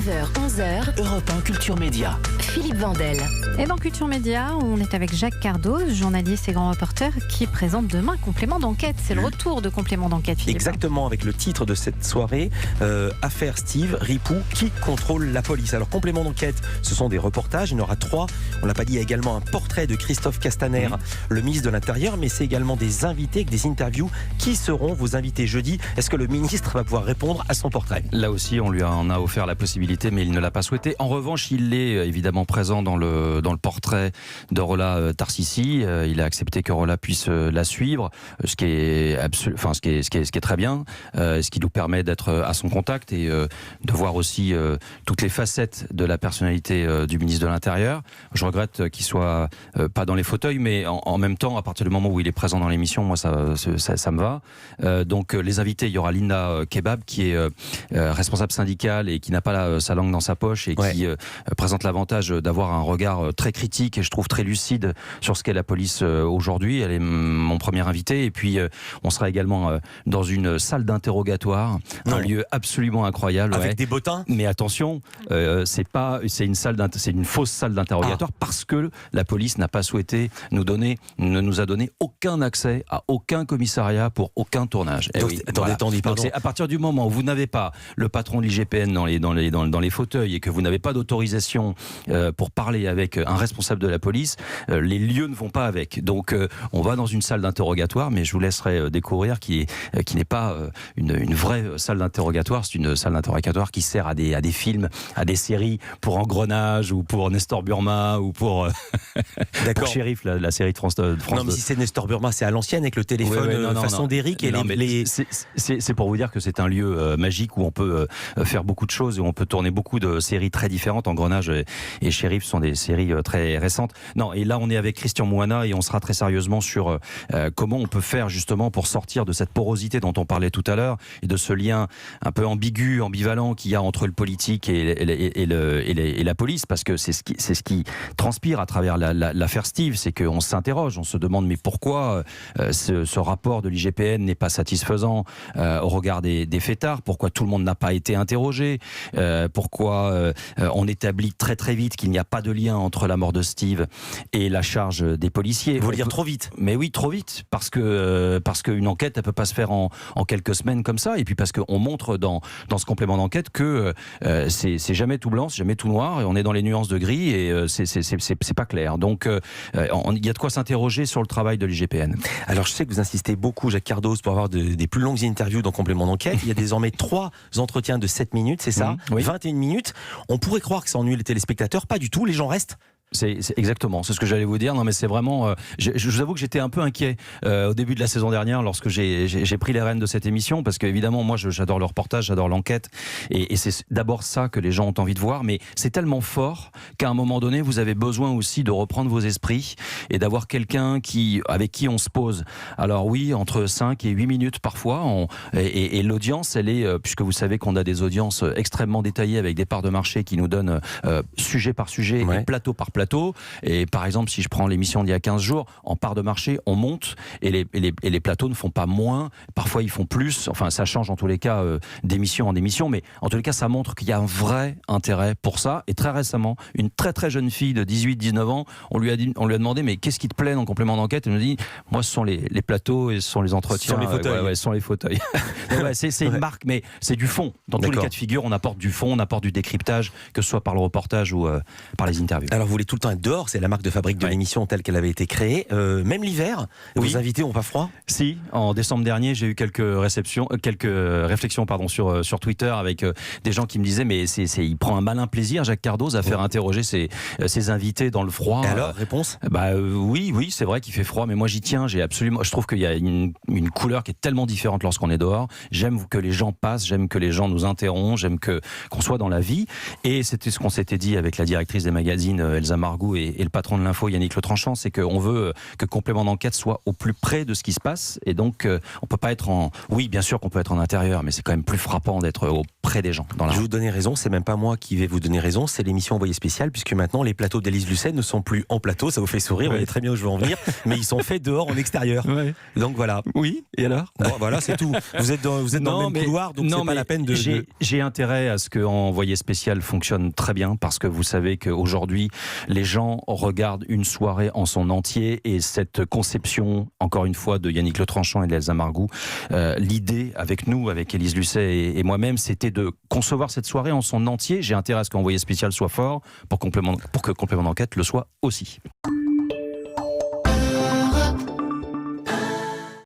9h-11h, Europe 1 Culture Média. Philippe Vandel. Et dans Culture Média, on est avec Jacques Cardoz, journaliste et grand reporter, qui présente demain Complément d'enquête. C'est le retour de Complément d'enquête, Philippe. Exactement, avec le titre de cette soirée, Affaire Steve, Ripou, qui contrôle la police. Alors, Complément d'enquête, ce sont des reportages, il y en aura 3. On l'a pas dit, il y a également un portrait de Christophe Castaner, le ministre de l'Intérieur, mais c'est également des invités, des interviews. Qui seront vos invités jeudi? Est-ce que le ministre va pouvoir répondre à son portrait? Là aussi, on lui en a offert la possibilité, mais il ne l'a pas souhaité. En revanche, il est évidemment présent dans le portrait de Rola Tarsissi. Il a accepté que Rola puisse la suivre, ce qui est très bien, ce qui nous permet d'être à son contact et de voir aussi toutes les facettes de la personnalité du ministre de l'Intérieur. Je regrette qu'il soit pas dans les fauteuils, mais en même temps, à partir du moment où il est présent dans l'émission, moi ça me va. Donc les invités, il y aura Linda Kebab qui est responsable syndicale et qui n'a pas sa langue dans sa poche et qui présente l'avantage d'avoir un regard très critique et je trouve très lucide sur ce qu'est la police aujourd'hui. Elle est mon premier invité. Et puis on sera également dans une salle d'interrogatoire, un lieu absolument incroyable. Avec des bottins. Mais attention, c'est une fausse salle d'interrogatoire parce que la police n'a pas souhaité ne nous a donné aucun accès à aucun commissariat pour aucun tournage. Donc, attendez, pardon. Donc, à partir du moment où vous n'avez pas le patron de l'IGPN dans les fauteuils et que vous n'avez pas d'autorisation pour parler avec un responsable de la police, les lieux ne vont pas avec. Donc on va dans une salle d'interrogatoire, mais je vous laisserai découvrir qui n'est pas une vraie salle d'interrogatoire. C'est une salle d'interrogatoire qui sert à des films, à des séries pour Engrenage ou pour Nestor Burma ou pour Shérif, la série de France. Non, mais si c'est Nestor Burma, c'est à l'ancienne avec le téléphone façon d'Éric et c'est pour vous dire que c'est un lieu magique où on peut faire beaucoup de choses et où on peut tourner beaucoup de séries très différentes. Engrenage et Shérif sont des séries très récentes. Non, et là on est avec Christian Moana et on sera très sérieusement sur comment on peut faire justement pour sortir de cette porosité dont on parlait tout à l'heure et de ce lien un peu ambigu, ambivalent qu'il y a entre le politique et la police, parce que c'est ce qui transpire à travers l'affaire Steve, c'est qu'on s'interroge, on se demande mais pourquoi ce rapport de l'IGPN n'est pas satisfaisant au regard des fêtards, pourquoi tout le monde n'a pas été interrogé, pourquoi on établit très très vite qu'il n'y a pas de lien entre la mort de Steve et la charge des policiers. Vous voulez dire trop vite? Mais oui, trop vite, parce qu'une enquête, elle peut pas se faire en quelques semaines comme ça, et puis parce qu'on montre dans ce complément d'enquête que c'est jamais tout blanc, c'est jamais tout noir, et on est dans les nuances de gris, et c'est pas clair. Donc il y a de quoi s'interroger sur le travail de l'IGPN. Alors je sais que vous insistez beaucoup, Jacques Cardoz, pour avoir des plus longues interviews dans complément d'enquête. Il y a désormais 3 entretiens de 7 minutes, c'est ça? Oui. 21 minutes. On pourrait croire que ça ennuie les téléspectateurs, pas du tout, les gens restent. C'est exactement, c'est ce que j'allais vous dire. Non, mais c'est vraiment. Je vous avoue que j'étais un peu inquiet au début de la saison dernière lorsque j'ai pris les rênes de cette émission, parce qu'évidemment, moi, j'adore le reportage, j'adore l'enquête, et c'est d'abord ça que les gens ont envie de voir. Mais c'est tellement fort qu'à un moment donné, vous avez besoin aussi de reprendre vos esprits et d'avoir quelqu'un avec qui on se pose. Alors oui, entre 5 et 8 minutes parfois, et l'audience, elle est, puisque vous savez qu'on a des audiences extrêmement détaillées avec des parts de marché qui nous donnent sujet par sujet et plateau par plateau. Et par exemple, si je prends l'émission d'il y a 15 jours, en part de marché, on monte et les plateaux ne font pas moins. Parfois, ils font plus. Enfin, ça change en tous les cas d'émission en émission. Mais en tous les cas, ça montre qu'il y a un vrai intérêt pour ça. Et très récemment, une très très jeune fille de 18-19 ans, on lui a demandé, mais qu'est-ce qui te plaît dans Complément d'enquête? Elle nous dit, moi, ce sont les plateaux et ce sont les entretiens. Ce sont les fauteuils. Ce sont les fauteuils. C'est une marque, mais c'est du fond. Dans tous les cas de figure, on apporte du fond, on apporte du décryptage, que ce soit par le reportage ou par les interviews. Alors, vous voulez tout le temps être dehors, c'est la marque de fabrique de l'émission telle qu'elle avait été créée. Même l'hiver, vos invités n'ont pas froid? Si, en décembre dernier, j'ai eu quelques réflexions sur Twitter avec des gens qui me disaient, mais il prend un malin plaisir, Jacques Cardoz, à faire interroger ses invités dans le froid. Et alors, réponse? Oui, c'est vrai qu'il fait froid, mais moi j'y tiens. Je trouve qu'il y a une couleur qui est tellement différente lorsqu'on est dehors. J'aime que les gens passent, j'aime que les gens nous interrompent, j'aime qu'on soit dans la vie. Et c'était ce qu'on s'était dit avec la directrice des magazines, Elsa Elsa Margou et le patron de l'info Yannick Le Tranchant, c'est qu'on veut que complément d'enquête soit au plus près de ce qui se passe, et donc on peut pas être oui, bien sûr qu'on peut être en intérieur, mais c'est quand même plus frappant d'être auprès des gens. Je vais vous donner raison, c'est même pas moi qui vais vous donner raison, c'est l'émission Envoyé spécial, puisque maintenant les plateaux d'Élise Lucet ne sont plus en plateau, ça vous fait sourire, vous voyez très bien où je veux en venir, mais ils sont faits dehors en extérieur. Ouais. Donc voilà. Oui, et alors bon, voilà, c'est tout. Vous êtes dans le même couloir, donc c'est pas la peine de... J'ai intérêt à ce que Envoyé spécial fonctionne très bien, parce que vous savez qu'aujourd'hui, les gens regardent une soirée en son entier, et cette conception, encore une fois, de Yannick Le Tranchant et d'Elsa Margou, l'idée avec nous, avec Élise Lucet et moi-même, c'était de concevoir cette soirée en son entier. J'ai intérêt à ce qu'Envoyé spécial soit fort pour que complément d'enquête le soit aussi.